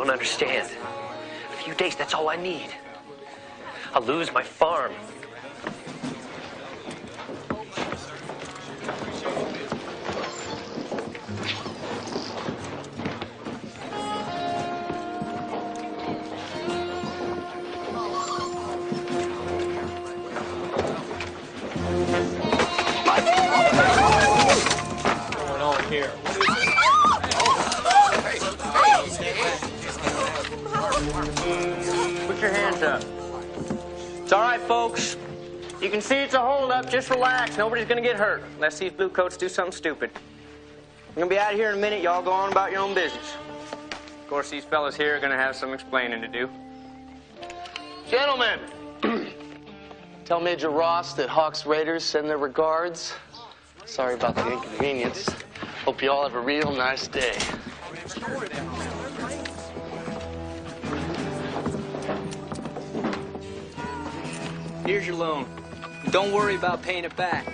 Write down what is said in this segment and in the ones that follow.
don't understand. A few days, that's all I need. I'll lose my farm. Here. Put your hands up. It's all right, folks. You can see it's a holdup. Just relax. Nobody's going to get hurt unless these blue coats do something stupid. I'm going to be out of here in a minute. Y'all go on about your own business. Of course, these fellas here are going to have some explaining to do. Gentlemen, tell Major Ross that Hawk's Raiders send their regards. Sorry about the inconvenience. Hope you all have a real nice day. Here's your loan. Don't worry about paying it back.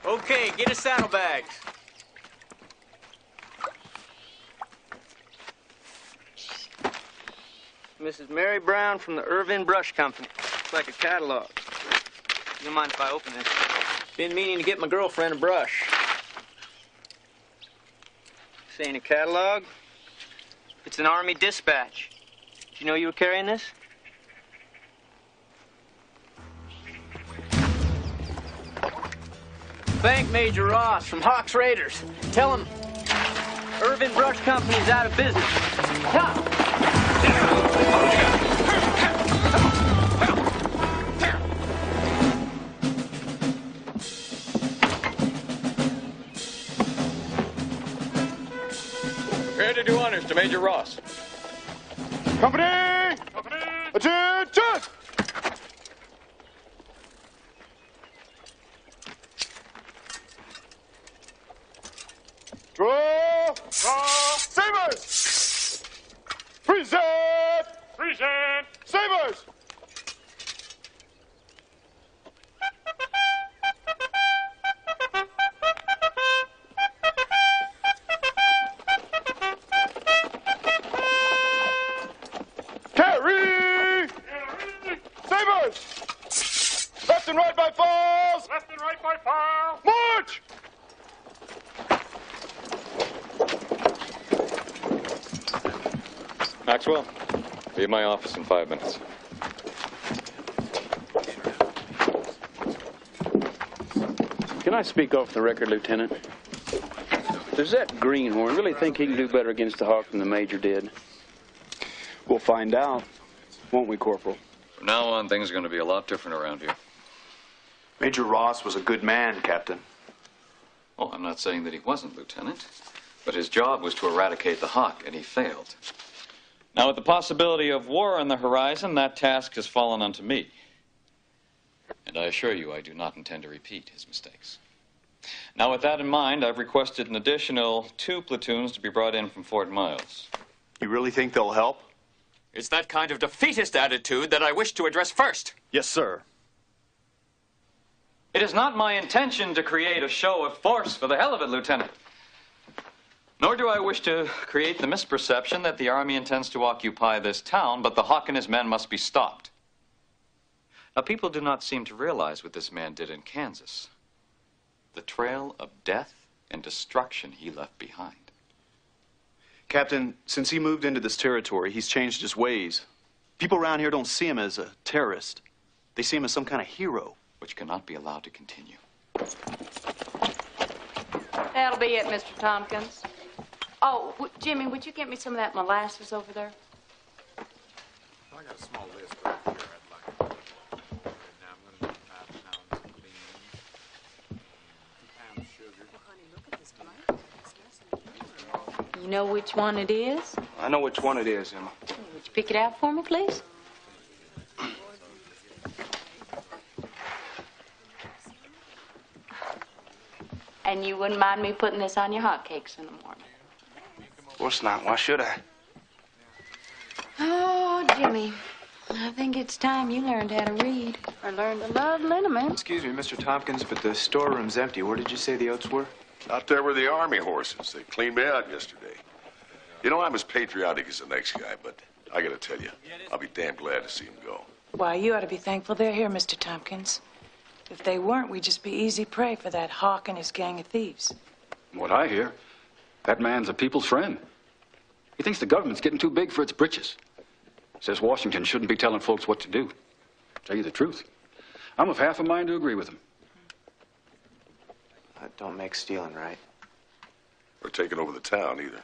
Okay, get his saddlebags. Mrs. Mary Brown from the Irvin Brush Company. Looks like a catalog. You don't mind if I open this? Been meaning to get my girlfriend a brush. This ain't a catalog. It's an Army dispatch. Did you know you were carrying this? Thank Major Ross from Hawk's Raiders. Tell him Irvin Brush Company's out of business. Prepare to do honors to Major Ross. Company! Company! Attention! Draw! Sabers! Present! Present! Sabers! Carry! Sabers! Left and right by files! Left and right by files! March! Maxwell, be in my office in 5 minutes. Can I speak off the record, Lieutenant? Does that greenhorn really think he can do better against the Hawk than the Major did? We'll find out, won't we, Corporal? From now on, things are going to be a lot different around here. Major Ross was a good man, Captain. Oh, I'm not saying that he wasn't, Lieutenant. But his job was to eradicate the Hawk, and he failed. Now, with the possibility of war on the horizon, that task has fallen onto me. And I assure you, I do not intend to repeat his mistakes. Now, with that in mind, I've requested an additional 2 platoons to be brought in from Fort Miles. You really think they'll help? It's that kind of defeatist attitude that I wish to address first. Yes, sir. It is not my intention to create a show of force for the hell of it, Lieutenant. Nor do I wish to create the misperception that the Army intends to occupy this town, but the Hawk and his men must be stopped. Now, people do not seem to realize what this man did in Kansas. The trail of death and destruction he left behind. Captain, since he moved into this territory, he's changed his ways. People around here don't see him as a terrorist. They see him as some kind of hero. Which cannot be allowed to continue. That'll be it, Mr. Tompkins. Oh, Jimmy, would you get me some of that molasses over there? I got a small list right here I'd like to put. Now I'm going to need 5 pounds of beans, 2 pounds of sugar. Well, honey, look at this blanket. You know which one it is? I know which one it is, Emma. Would you pick it out for me, please? And you wouldn't mind me putting this on your hotcakes in the morning? Of course not. Why should I? Oh, Jimmy, I think it's time you learned how to read or learned to love liniment. Excuse me, Mr. Tompkins, but the storeroom's empty. Where did you say the oats were? Out there were the army horses. They cleaned me out yesterday. You know, I'm as patriotic as the next guy, but I gotta tell you, I'll be damn glad to see him go. Why, you ought to be thankful they're here, Mr. Tompkins. If they weren't, we'd just be easy prey for that hawk and his gang of thieves. What I hear, that man's a people's friend. He thinks the government's getting too big for its britches. Says Washington shouldn't be telling folks what to do. Tell you the truth, I'm of half a mind to agree with him. That don't make stealing right. Or taking over the town, either.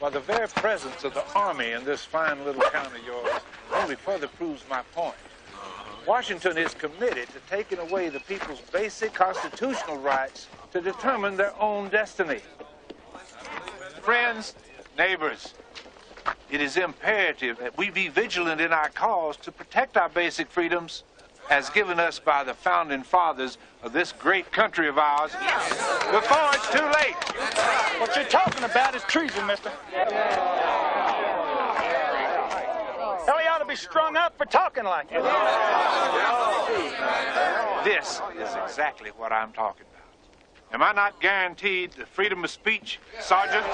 Well, the very presence of the Army in this fine little town of yours only further proves my point. Washington is committed to taking away the people's basic constitutional rights to determine their own destiny. Friends, neighbors, it is imperative that we be vigilant in our cause to protect our basic freedoms as given us by the founding fathers of this great country of ours before it's too late. What you're talking about is treason, mister. Hell, he ought to be strung up for talking like that. This is exactly what I'm talking about. Am I not guaranteed the freedom of speech, Sergeant?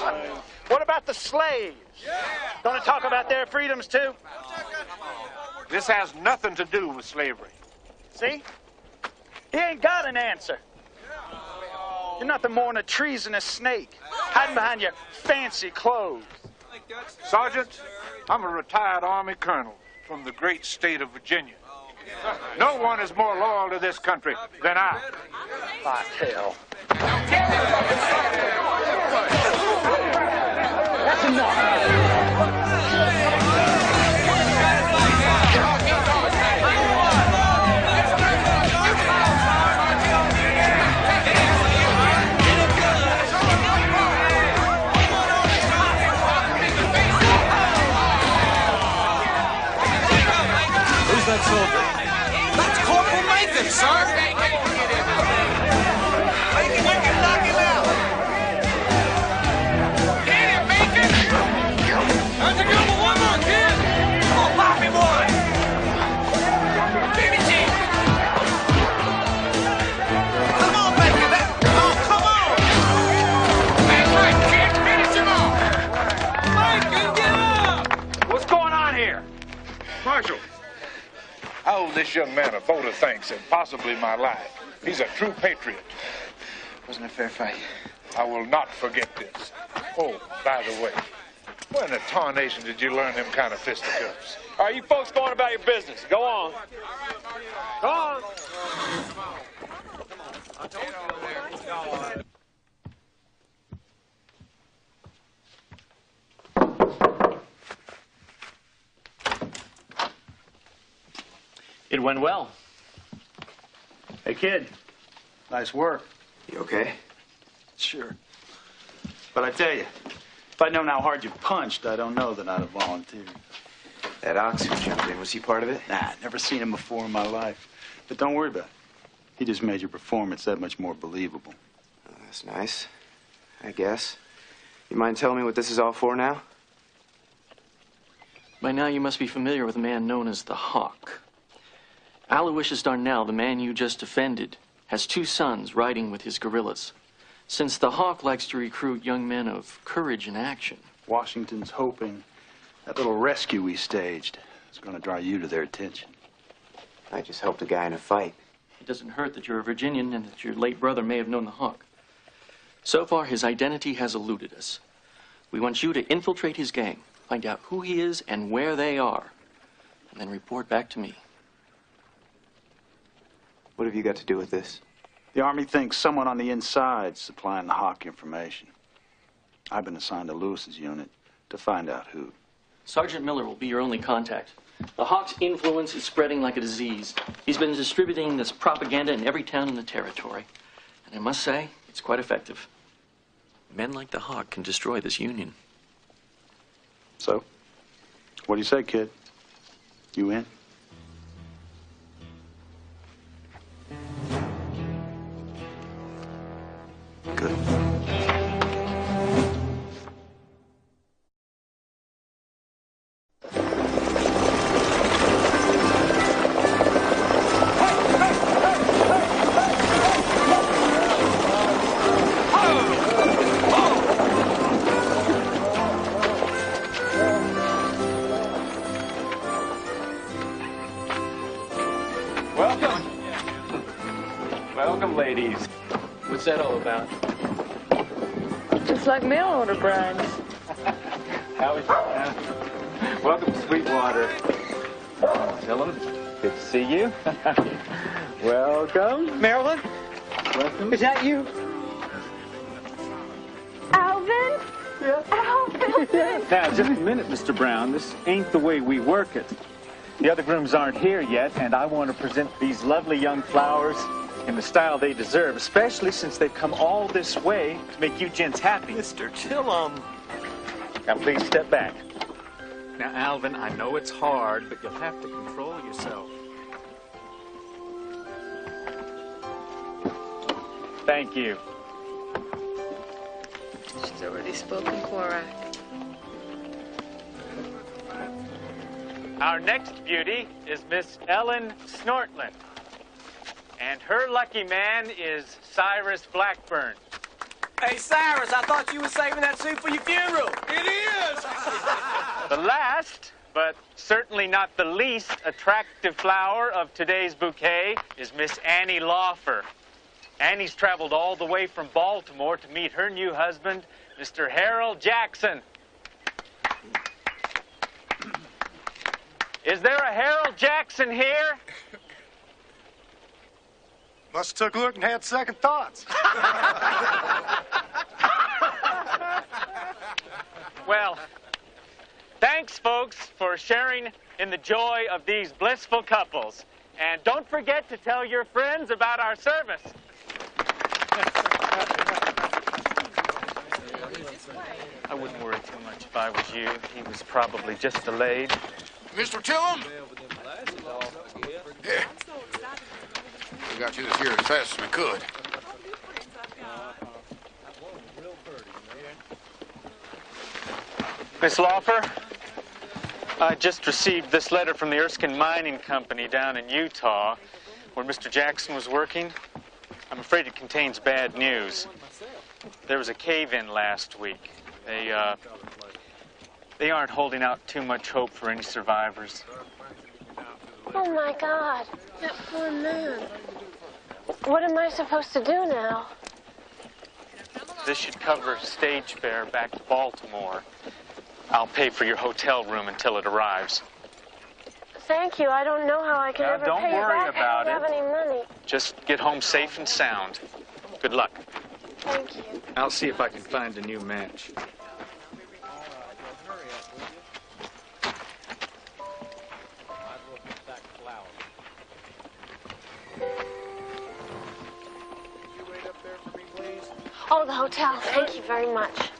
What about the slaves? Gonna talk about their freedoms, too? This has nothing to do with slavery. See? He ain't got an answer. You're nothing more than a treasonous snake, hiding behind your fancy clothes. Sergeant, I'm a retired Army colonel from the great state of Virginia. No one is more loyal to this country than I. By hell. That's enough. That soldier? That's Corporal Macon, sir. Macon, you can knock him out. Get him, Macon. How's it going? One more, kid. Come on, Poppy boy. Baby G. Come on, Macon. Oh, come on. That's right, kid. Finish him off. Macon, get up. What's going on here? Marshal. I owe this young man a vote of thanks and possibly my life. He's a true patriot. Wasn't a fair fight. I will not forget this. Oh, by the way, where in the tarnation did you learn them kind of fisticuffs? All right, you folks going about your business. Go on. Go on. It went well. Hey, kid. Nice work. You okay? Sure. But I tell you, if I'd known how hard you punched, I don't know that I'd have volunteered. That ox who jumped in, was he part of it? Nah, never seen him before in my life. But don't worry about it. He just made your performance that much more believable. Oh, that's nice, I guess. You mind telling me what this is all for now? By now you must be familiar with a man known as the Hawk. Aloysius Darnell, the man you just defended, has 2 sons riding with his guerrillas. Since the Hawk likes to recruit young men of courage and action. Washington's hoping that little rescue we staged is going to draw you to their attention. I just helped a guy in a fight. It doesn't hurt that you're a Virginian and that your late brother may have known the Hawk. So far, his identity has eluded us. We want you to infiltrate his gang, find out who he is and where they are, and then report back to me. What have you got to do with this? The Army thinks someone on the inside's supplying the Hawk information. I've been assigned to Lewis's unit to find out who. Sergeant Miller will be your only contact. The Hawk's influence is spreading like a disease. He's been distributing this propaganda in every town in the territory. And I must say, it's quite effective. Men like the Hawk can destroy this union. So, what do you say, kid? You in? Good. Welcome, ladies. What's that all about? Just like mail order brides. How is welcome to Sweetwater. Dylan, good to see you. Welcome. Marilyn? Welcome. Is that you? Alvin? Yeah. Alvin? Now, just a minute, Mr. Brown. This ain't the way we work it. The other grooms aren't here yet, and I want to present these lovely young flowers in the style they deserve, especially since they've come all this way to make you gents happy. Mr. Tillum. Now, please step back. Now, Alvin, I know it's hard, but you'll have to control yourself. Thank you. She's already spoken Korak. Our next beauty is Miss Ellen Snortland. And her lucky man is Cyrus Blackburn. Hey, Cyrus, I thought you were saving that suit for your funeral. It is! The last, but certainly not the least attractive flower of today's bouquet is Miss Annie Laufer. Annie's traveled all the way from Baltimore to meet her new husband, Mr. Harold Jackson. Is there a Harold Jackson here? Must have took a look and had second thoughts. Well, thanks, folks, for sharing in the joy of these blissful couples. And don't forget to tell your friends about our service. I wouldn't worry too much if I was you. He was probably just delayed. Mr. Tillum? Yeah. We got you this here as fast as we could. Miss Laufer, I just received this letter from the Erskine Mining Company down in Utah, where Mr. Jackson was working. I'm afraid it contains bad news. There was a cave-in last week. They aren't holding out too much hope for any survivors. Oh, my God. That poor man. What am I supposed to do now? This should cover stage fare back to Baltimore. I'll pay for your hotel room until it arrives. Thank you. I don't know how I can Now, ever don't pay you worry back. about I don't have any money. Just get home safe and sound. Good luck. Thank you. I'll see if I can find a new match. Oh, the hotel. Thank you very much.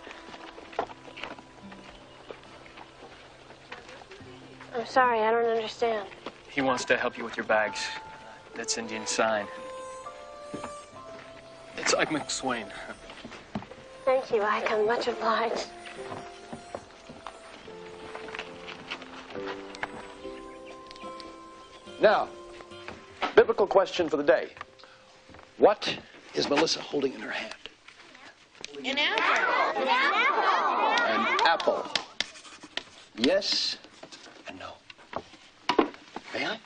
I'm sorry, I don't understand. He wants to help you with your bags. That's Indian sign. It's like McSwain. Thank you, Ike. I'm much obliged. Now, biblical question for the day. What is Melissa holding in her hand? An apple. An apple. An apple. Yes and no. May I?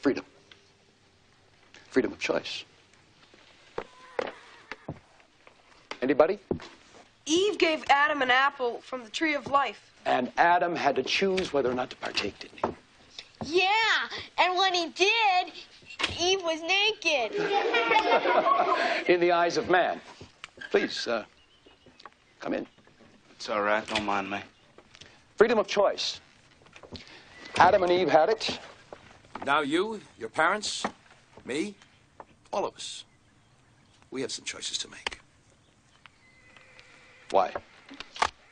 Freedom. Freedom of choice. Anybody? Eve gave Adam an apple from the tree of life. And Adam had to choose whether or not to partake, didn't he? Yeah, and when he did, Eve was naked. In the eyes of man. Please, come in. It's all right. Don't mind me. Freedom of choice. Adam and Eve had it. Now you, your parents, me, all of us, we have some choices to make. Why?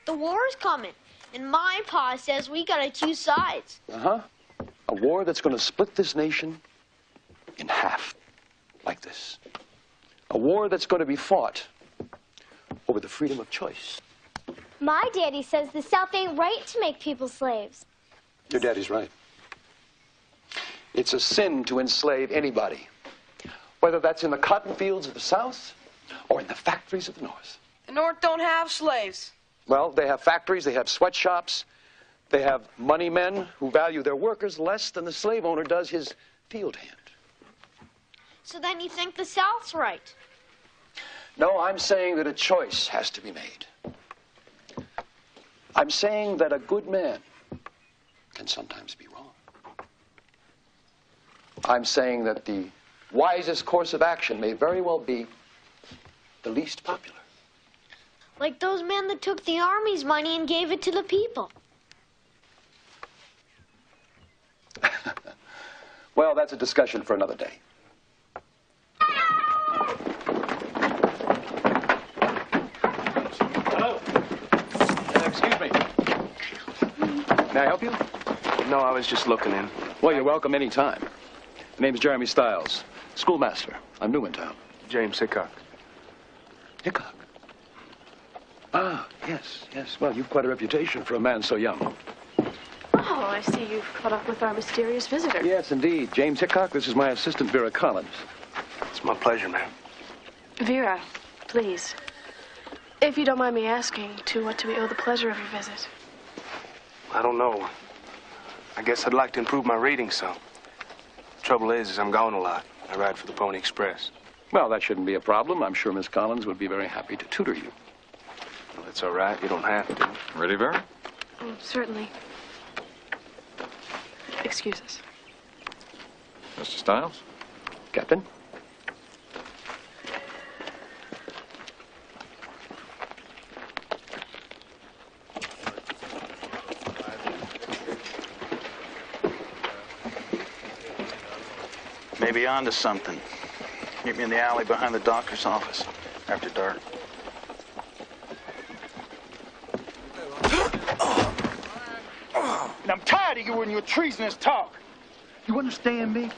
The war's coming, and my pa says we gotta choose sides. Uh-huh. A war that's going to split this nation in half, like this. A war that's going to be fought over the freedom of choice. My daddy says the South ain't right to make people slaves. Your daddy's right. It's a sin to enslave anybody, whether that's in the cotton fields of the South or in the factories of the North. The North don't have slaves. Well, they have factories, they have sweatshops, they have money men who value their workers less than the slave owner does his field hand. So then you think the South's right? No, I'm saying that a choice has to be made. I'm saying that a good man can sometimes be wrong. I'm saying that the wisest course of action may very well be the least popular. Like those men that took the Army's money and gave it to the people. Well, that's a discussion for another day. Hello. Excuse me. May I help you? No, I was just looking in. Well, you're welcome any time. My name's Jeremy Stiles, schoolmaster. I'm new in town. James Hickok. Hickok? Ah, yes, yes. Well, you've quite a reputation for a man so young. Oh, I see you've caught up with our mysterious visitor. Yes, indeed. James Hickok, this is my assistant, Vera Collins. It's my pleasure, ma'am. Vera, please. If you don't mind me asking, to what do we owe the pleasure of your visit? I don't know. I guess I'd like to improve my reading some. Trouble is I'm gone a lot. I ride for the Pony Express. Well, that shouldn't be a problem. I'm sure Miss Collins would be very happy to tutor you. Well, that's all right. You don't have to. Ready, Vera? Oh, certainly. Excuse us. Mr. Stiles? Captain? Maybe onto something. Meet me in the alley behind the doctor's office after dark. And I'm tired of you and your treasonous talk. You understand me?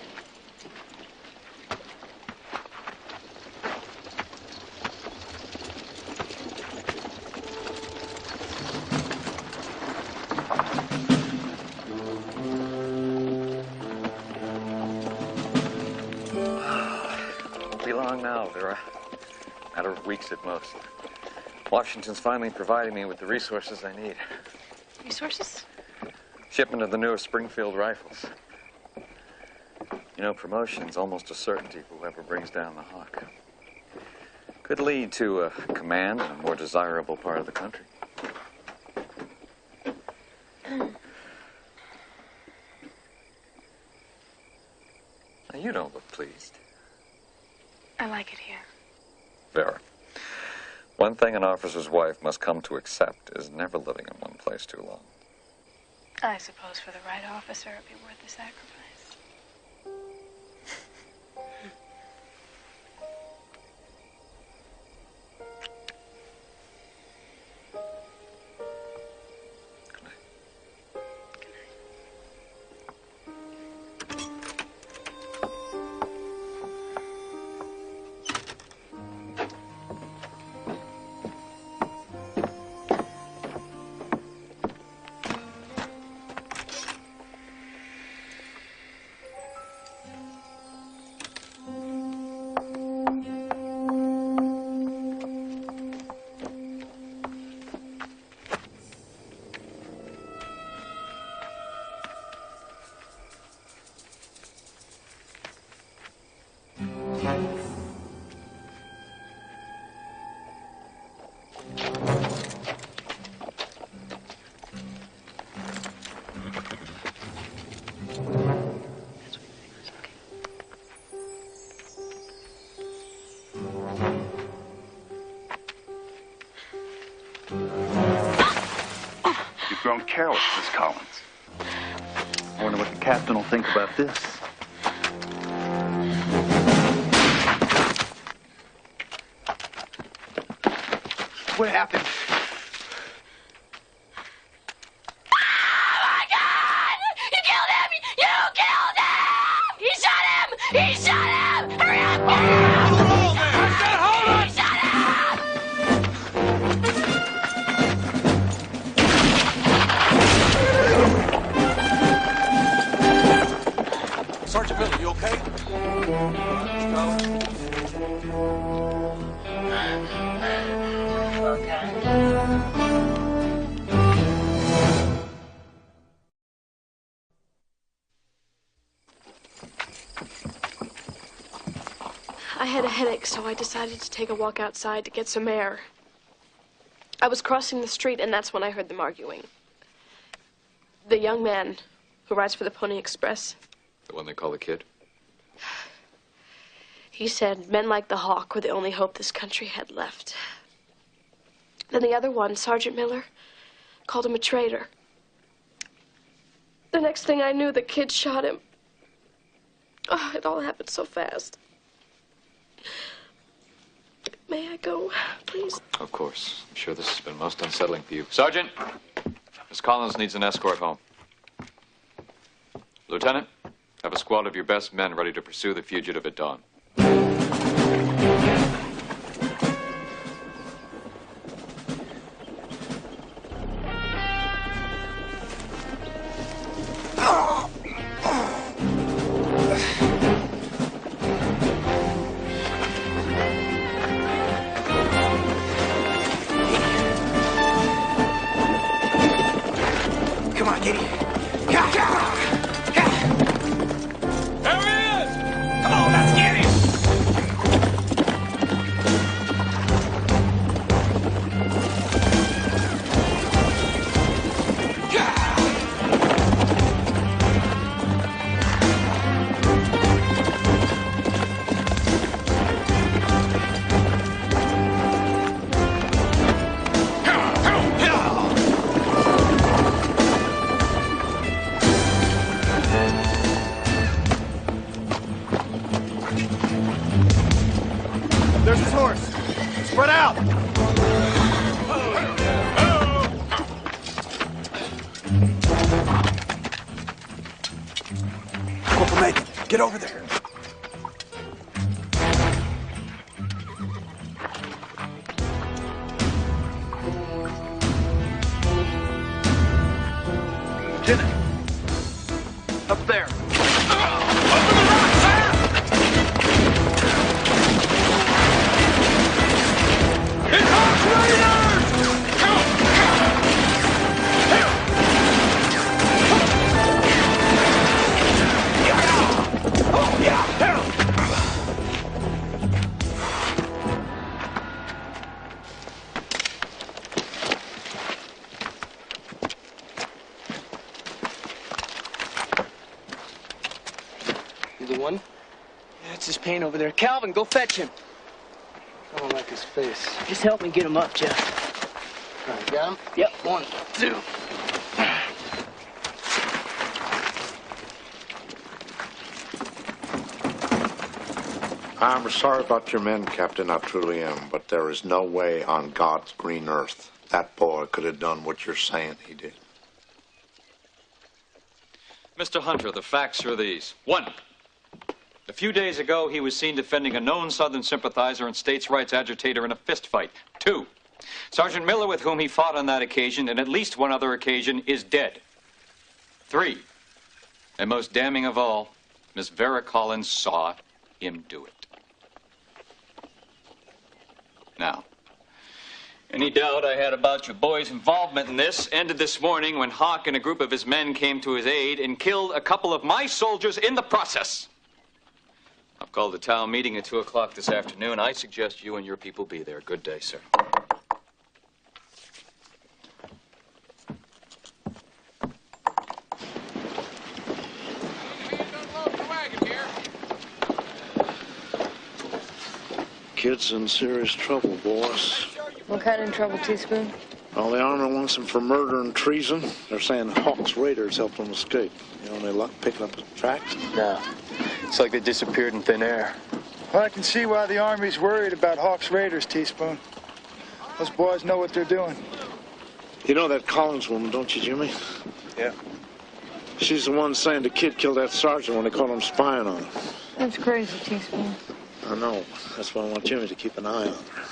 Won't be long now, Vera. Matter of weeks at most. Washington's finally providing me with the resources I need. Resources? Shipment of the newest Springfield rifles. You know, promotion's almost a certainty for whoever brings down the Hawk. Could lead to a command in a more desirable part of the country. Now, you don't look pleased. I like it here. Vera, one thing an officer's wife must come to accept is never living in one place too long. I suppose for the right officer, it'd be worth the sacrifice. You've grown careless, Miss Collins. I wonder what the captain will think about this. What happened? He shot him! Hurry up! He shot him! Sergeant Miller, you okay? I had a headache, so I decided to take a walk outside to get some air. I was crossing the street, and that's when I heard them arguing. The young man who rides for the Pony Express. The one they call the Kid? He said men like the Hawk were the only hope this country had left. Then the other one, Sergeant Miller, called him a traitor. The next thing I knew, the Kid shot him. Oh, it all happened so fast. May I go, please? Of course. I'm sure this has been most unsettling for you. Sergeant, Miss Collins needs an escort home. Lieutenant, have a squad of your best men ready to pursue the fugitive at dawn. There's his horse. Spread out. Corporal Megan, get over there. Lieutenant, up there. You the one? Yeah, it's his paint over there. Calvin, go fetch him. I don't like his face. Just help me get him up, Jeff. All right, got him? Yep, 1, 2. I'm sorry about your men, Captain. I truly am. But there is no way on God's green earth that boy could have done what you're saying he did. Mr. Hunter, the facts are these. 1. A few days ago, he was seen defending a known Southern sympathizer and states' rights agitator in a fistfight. 2. Sergeant Miller, with whom he fought on that occasion, and at least one other occasion, is dead. 3. And most damning of all, Miss Vera Collins saw him do it. Now, any doubt I had about your boy's involvement in this ended this morning when Hawk and a group of his men came to his aid and killed a couple of my soldiers in the process. I've called a town meeting at 2 o'clock this afternoon. I suggest you and your people be there. Good day, sir. Kid's in serious trouble, boss. What kind of trouble, Teaspoon? Well, the Army wants him for murder and treason. They're saying Hawk's raiders helped him escape. You know, any luck picking up his tracks? No. It's like they disappeared in thin air. Well, I can see why the Army's worried about Hawk's raiders, Teaspoon. Those boys know what they're doing. You know that Collins woman, don't you, Jimmy? Yeah. She's the one saying the kid killed that sergeant when they caught him spying on him. That's crazy, Teaspoon. I know. That's why I want Jimmy to keep an eye on her.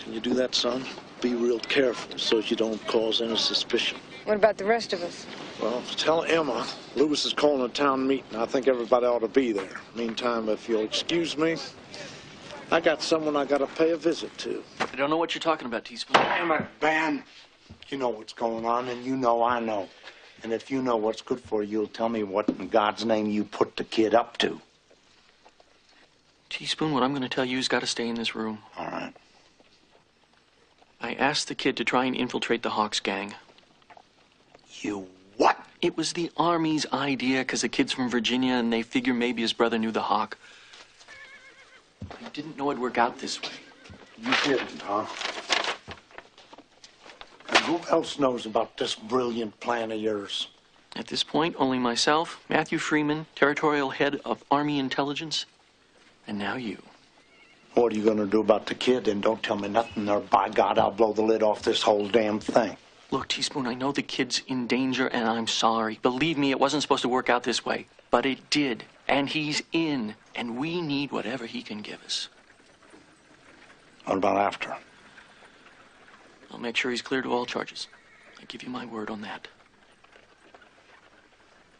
Can you do that, son? Be real careful so you don't cause any suspicion. What about the rest of us? Well, tell Emma Lewis is calling a town meeting. I think everybody ought to be there. Meantime, if you'll excuse me, I got someone I got to pay a visit to. I don't know what you're talking about, Teaspoon. Damn it, Ben. You know what's going on, and you know I know. And if you know what's good for you, you'll tell me what in God's name you put the kid up to. Teaspoon, what I'm going to tell you's got to stay in this room. All right. I asked the kid to try and infiltrate the Hawks gang. You what? It was the Army's idea because the kid's from Virginia and they figure maybe his brother knew the Hawk. I didn't know it'd work out this way. You didn't, huh? And who else knows about this brilliant plan of yours? At this point, only myself, Matthew Freeman, Territorial Head of Army Intelligence, and now you. What are you going to do about the kid? And don't tell me nothing, or by God, I'll blow the lid off this whole damn thing. Look, Teaspoon, I know the kid's in danger, and I'm sorry. Believe me, it wasn't supposed to work out this way. But it did, and he's in, and we need whatever he can give us. What about after? I'll make sure he's cleared of all charges. I give you my word on that.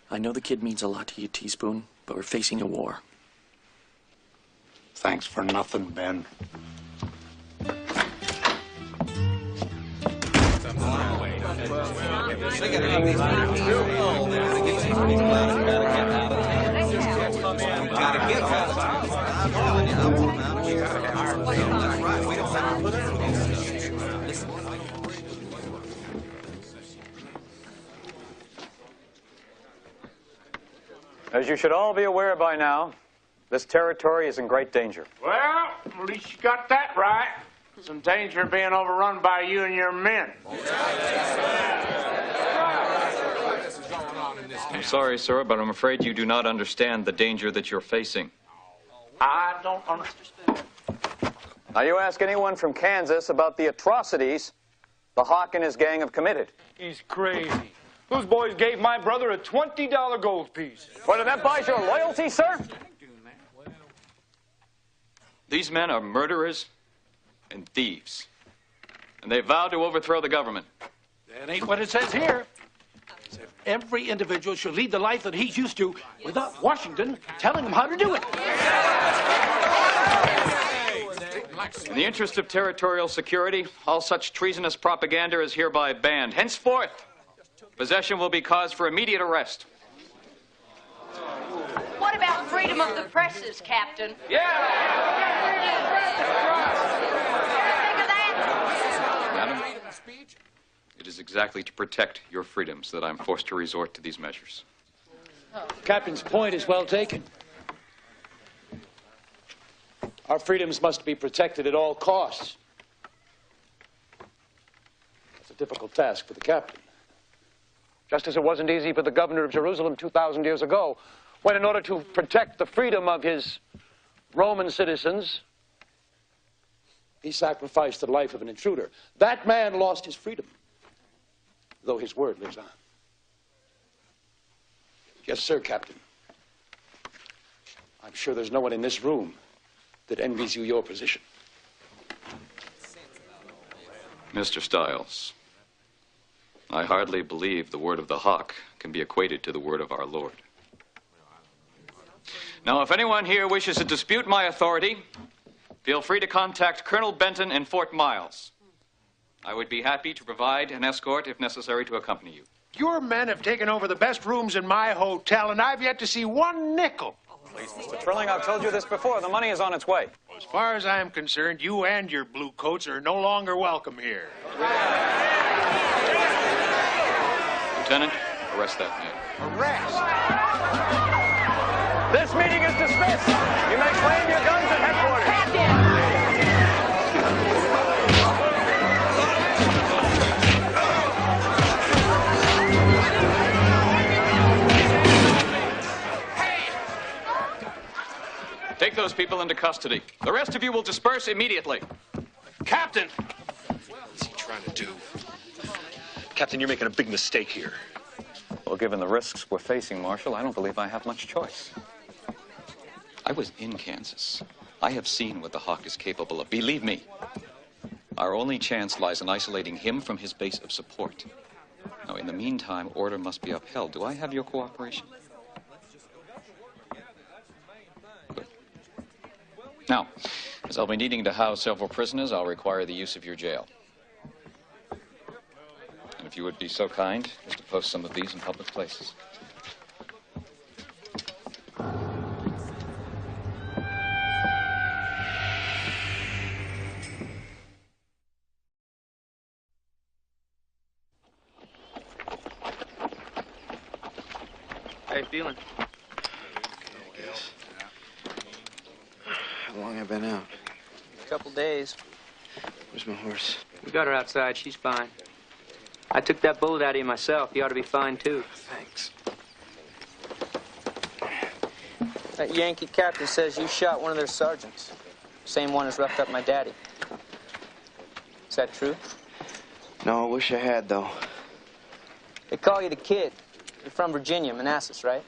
I know the kid means a lot to you, Teaspoon, but we're facing a war. Thanks for nothing, Ben. As you should all be aware by now, this territory is in great danger. Well, at least you got that right. Some danger of being overrun by you and your men. I'm sorry, sir, but I'm afraid you do not understand the danger that you're facing. I don't understand. Now, you ask anyone from Kansas about the atrocities the Hawk and his gang have committed. He's crazy. Those boys gave my brother a $20 gold piece. Whether that buys your loyalty, sir? These men are murderers and thieves, and they vowed to overthrow the government. That ain't what it says here. It says every individual should lead the life that he's used to without Washington telling him how to do it. In the interest of territorial security, all such treasonous propaganda is hereby banned. Henceforth, possession will be cause for immediate arrest. What about freedom of the presses, Captain? Madam, it is exactly to protect your freedoms that I'm forced to resort to these measures. Captain's point is well taken. Our freedoms must be protected at all costs. That's a difficult task for the captain. Just as it wasn't easy for the governor of Jerusalem 2,000 years ago, when in order to protect the freedom of his Roman citizens, he sacrificed the life of an intruder. That man lost his freedom, though his word lives on. Yes, sir, Captain. I'm sure there's no one in this room that envies you your position. Mr. Stiles, I hardly believe the word of the Hawk can be equated to the word of our Lord. Now, if anyone here wishes to dispute my authority, feel free to contact Colonel Benton in Fort Miles. I would be happy to provide an escort if necessary to accompany you. Your men have taken over the best rooms in my hotel, and I've yet to see one nickel. Please, Mr. Trilling, I've told you this before. The money is on its way. As far as I'm concerned, you and your blue coats are no longer welcome here. Lieutenant, arrest that man. Arrest? This meeting is dismissed. You may claim your guns at headquarters. those people into custody. The rest of you will disperse immediately. Captain! What's he trying to do? Captain, you're making a big mistake here. Well, given the risks we're facing, Marshal, I don't believe I have much choice. I was in Kansas. I have seen what the Hawk is capable of. Believe me, our only chance lies in isolating him from his base of support. Now, in the meantime, order must be upheld. Do I have your cooperation? Good. Now, as I'll be needing to house several prisoners, I'll require the use of your jail. And if you would be so kind as to post some of these in public places. How you feeling? I guess. How long have I been out? A couple days. Where's my horse? We got her outside. She's fine. I took that bullet out of you myself. You ought to be fine, too. Thanks. That Yankee captain says you shot one of their sergeants. Same one as roughed up my daddy. Is that true? No, I wish I had, though. They call you the Kid. You're from Virginia, Manassas, right?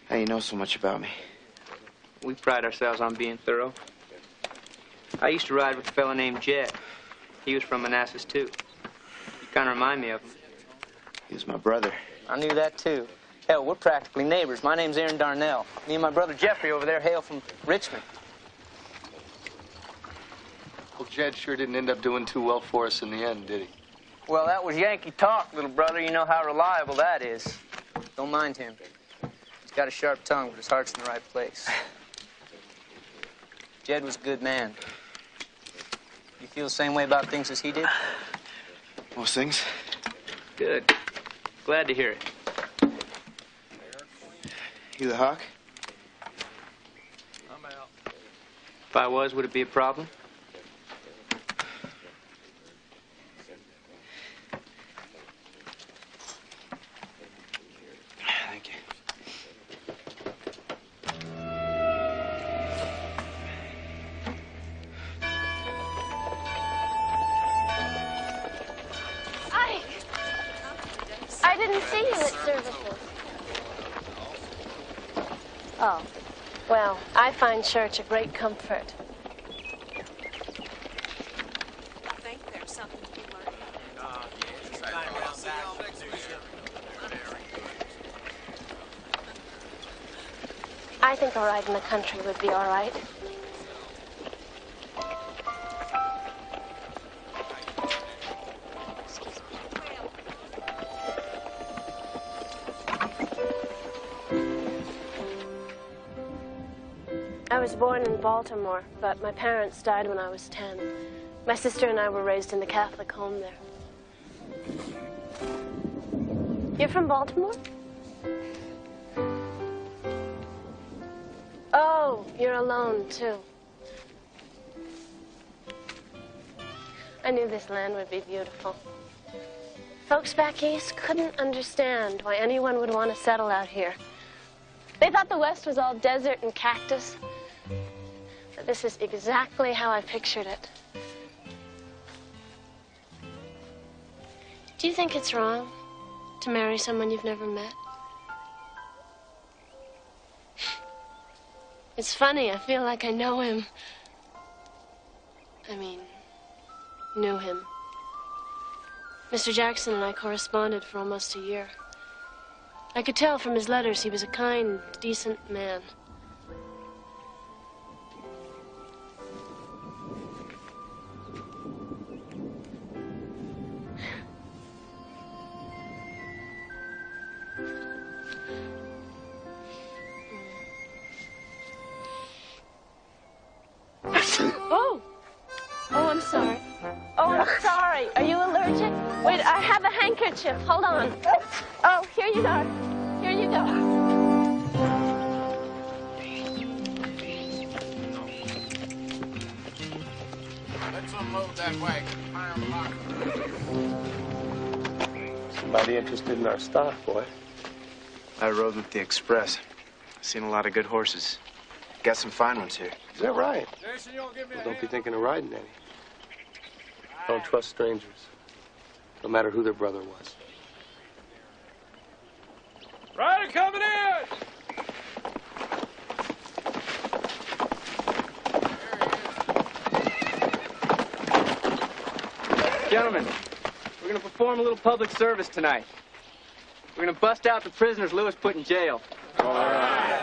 How you know so much about me? We pride ourselves on being thorough. I used to ride with a fella named Jed. He was from Manassas, too. You kind of remind me of him. He was my brother. I knew that, too. Hell, we're practically neighbors. My name's Aaron Darnell. Me and my brother Jeffrey over there hail from Richmond. Well, Jed sure didn't end up doing too well for us in the end, did he? Well, that was Yankee talk, little brother. You know how reliable that is. Don't mind him. He's got a sharp tongue, but his heart's in the right place. Jed was a good man. You feel the same way about things as he did? Most things. Good. Glad to hear it. You the Hawk? I'm out. If I was, would it be a problem? Thank you. I didn't see you at services. Oh, well, I find church a great comfort. I think there's something to be learned. I think a ride in the country would be all right. I was born in Baltimore, but my parents died when I was 10. My sister and I were raised in the Catholic home there. You're from Baltimore? Oh, you're alone, too. I knew this land would be beautiful. Folks back east couldn't understand why anyone would want to settle out here. They thought the West was all desert and cactus. But this is exactly how I pictured it. Do you think it's wrong to marry someone you've never met? It's funny, I feel like I know him. I mean, knew him. Mr. Jackson and I corresponded for almost a year. I could tell from his letters he was a kind, decent man. Oh, I'm sorry. Oh, I'm sorry. Are you allergic? Wait, I have a handkerchief. Hold on. Oh, here you go. Here you go. Let's unload that wagon. Somebody interested in our stock, boy. I rode with the Express. I've seen a lot of good horses. Got some fine ones here. Is that right? Well, don't be thinking of riding any. Don't trust strangers, no matter who their brother was. Rider coming in! Gentlemen, we're going to perform a little public service tonight. We're going to bust out the prisoners Lewis put in jail. All right.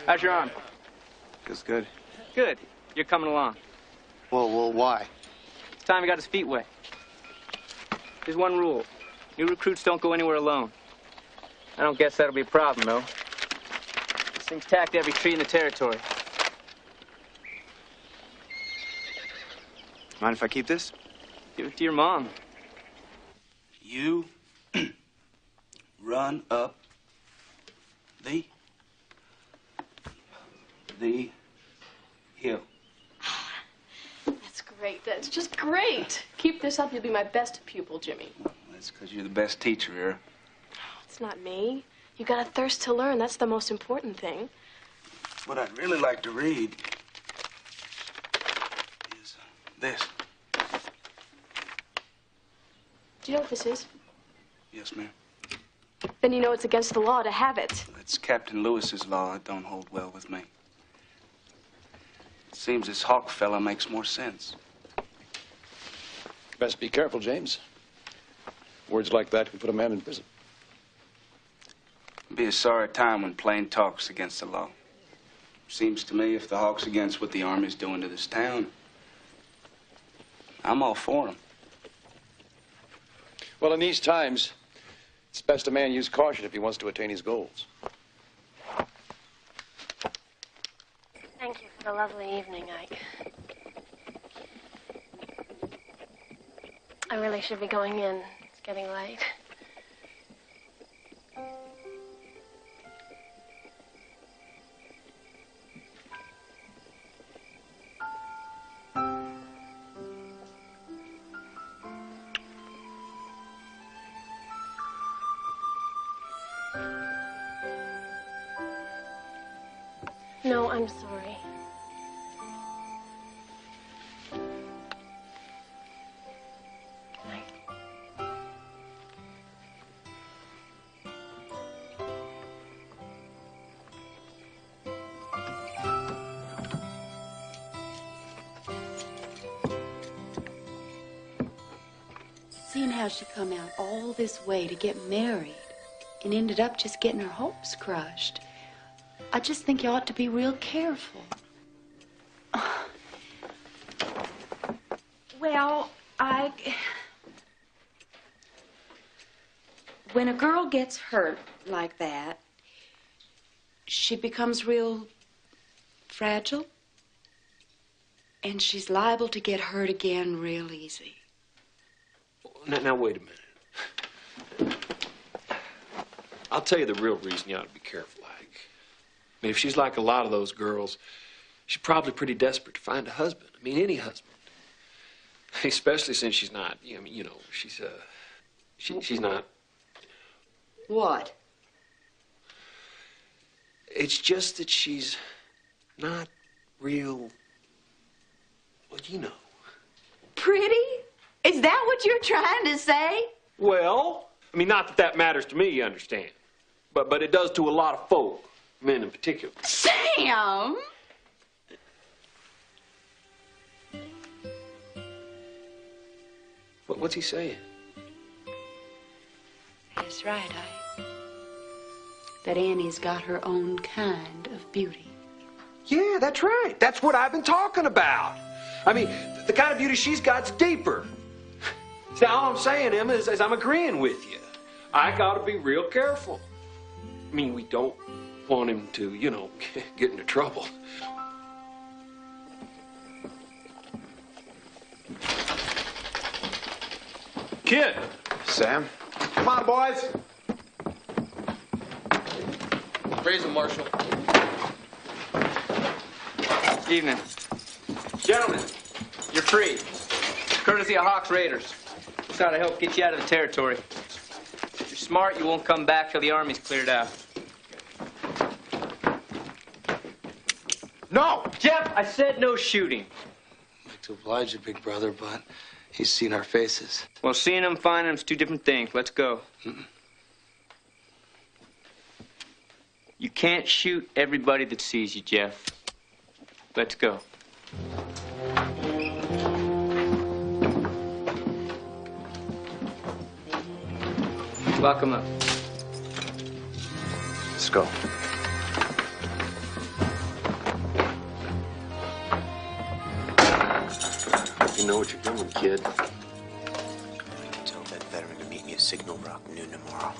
How's your arm? Feels good. Good. You're coming along. Well, why? It's time he got his feet wet. There's one rule. New recruits don't go anywhere alone. I don't guess that'll be a problem, though. This thing's tacked to every tree in the territory. Mind if I keep this? Give it to your mom. You run up the hill. That's great. That's just great. Keep this up. You'll be my best pupil, Jimmy. That's because you're the best teacher here. It's not me. You got a thirst to learn. That's the most important thing. What I'd really like to read is this. Do you know what this is? Yes, ma'am. Then you know it's against the law to have it. It's Captain Lewis's law. It don't hold well with me. It seems this Hawk fella makes more sense. Best be careful, James. Words like that can put a man in prison. It'd be a sorry time when plain talk's against the law. Seems to me if the Hawk's against what the Army's doing to this town, I'm all for him. Well, in these times, it's best a man use caution if he wants to attain his goals. Thank you for the lovely evening, Ike. I really should be going in. It's getting late. No, I'm sorry. Seeing how she come out all this way to get married and ended up just getting her hopes crushed, I just think you ought to be real careful. Well, when a girl gets hurt like that, she becomes real fragile, and she's liable to get hurt again real easy. Now, wait a minute. I'll tell you the real reason you ought to be careful, Ike. I mean, if she's like a lot of those girls, she's probably pretty desperate to find a husband. I mean, any husband. Especially since she's not, I mean, you know, she's not. What? It's just that she's not real, well, you know. Pretty? Is that what you're trying to say? Well, I mean, not that that matters to me, you understand. But it does to a lot of folk, men in particular. Sam! What's he saying? That's right, Ike. That Annie's got her own kind of beauty. Yeah, that's right. That's what I've been talking about. I mean, the kind of beauty she's got's deeper. See, all I'm saying, Emma, is I'm agreeing with you. I gotta be real careful. I mean, we don't want him to, you know, get into trouble. Kid! Sam? Come on, boys. Raise him, Marshal. Evening. Gentlemen, you're free. Courtesy of Hawk's Raiders. Just ought to help get you out of the territory. If you're smart, you won't come back till the Army's cleared out. No! Jeff, I said no shooting. I'd like to oblige you, big brother, but he's seen our faces. Well, seeing them, finding them's two different things. Let's go. You can't shoot everybody that sees you, Jeff. Let's go. Lock him up. Let's go. You know what you're doing, kid. Tell that veteran to meet me at Signal Rock noon tomorrow.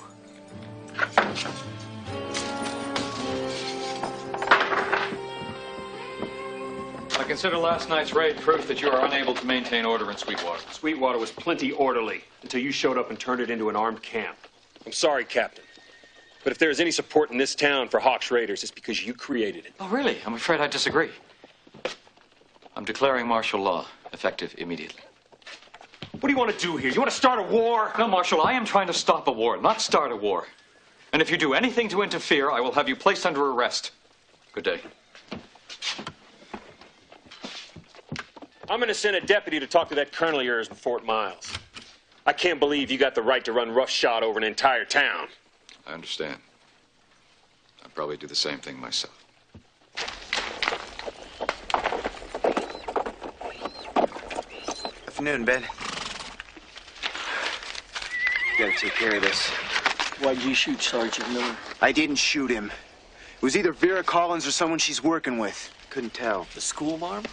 I consider last night's raid proof that you are unable to maintain order in Sweetwater. Sweetwater was plenty orderly until you showed up and turned it into an armed camp. I'm sorry, Captain. But if there is any support in this town for Hawks Raiders, it's because you created it. Oh, really? I'm afraid I disagree. I'm declaring martial law, effective immediately. What do you want to do here? You want to start a war? No, Marshal, I am trying to stop a war, not start a war. And if you do anything to interfere, I will have you placed under arrest. Good day. I'm going to send a deputy to talk to that colonel of yours in Fort Miles. I can't believe you got the right to run roughshod over an entire town. I understand. I'd probably do the same thing myself. Afternoon, Ben. You gotta take care of this. Why'd you shoot Sergeant Miller? I didn't shoot him. It was either Vera Collins or someone she's working with. Couldn't tell. The school marm?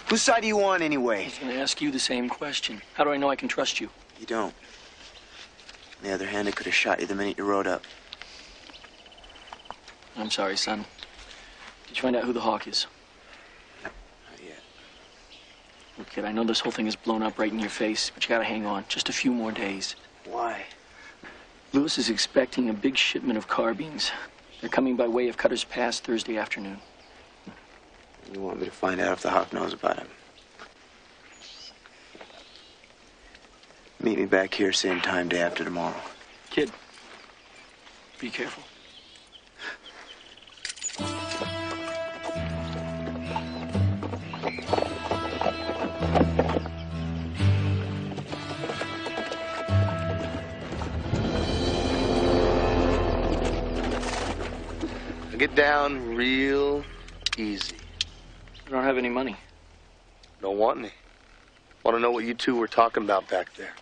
Whose side are you on, anyway? I was going to ask you the same question. How do I know I can trust you? You don't. On the other hand, I could have shot you the minute you rode up. I'm sorry, son. Did you find out who the Hawk is? Not yet. Look, kid, I know this whole thing is blown up right in your face, but you gotta hang on. Just a few more days. Why? Lewis is expecting a big shipment of carbines. They're coming by way of Cutter's Pass Thursday afternoon. You want me to find out if the Hawk knows about him? Meet me back here same time day after tomorrow. Kid, be careful. Get down real easy. I don't have any money. Don't want any. Want to know what you two were talking about back there?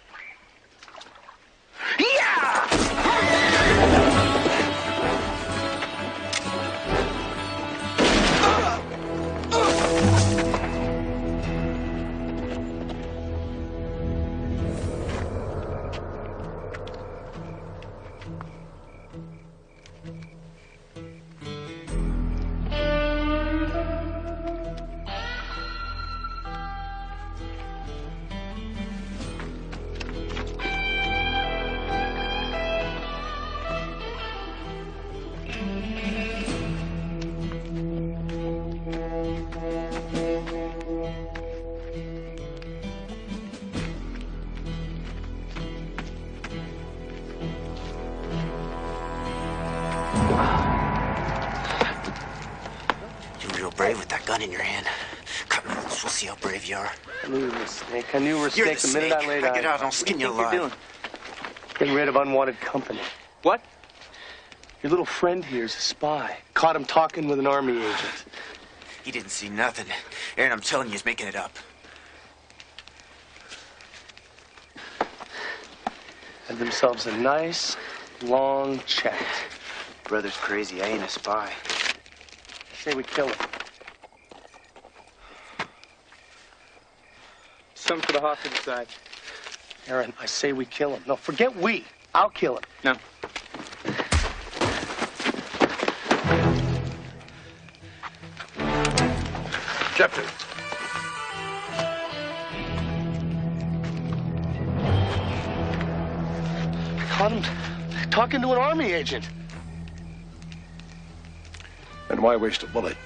Brave with that gun in your hand. Cut me loose. We'll see how brave you are. I knew you were a snake. I knew you were a You're snake the minute I laid eyes. Get out. I'll skin you alive. What do you think you're doing? Getting rid of unwanted company. What? Your little friend here is a spy. Caught him talking with an army agent. He didn't see nothing. Aaron, I'm telling you, he's making it up. Had themselves a nice, long chat. Brother's crazy. I ain't a spy. Say we kill him. Some for the Hawk to decide. Aaron, I say we kill him. No, forget we. I'll kill him. No. Captain. Caught him talking to an army agent. And why waste a bullet?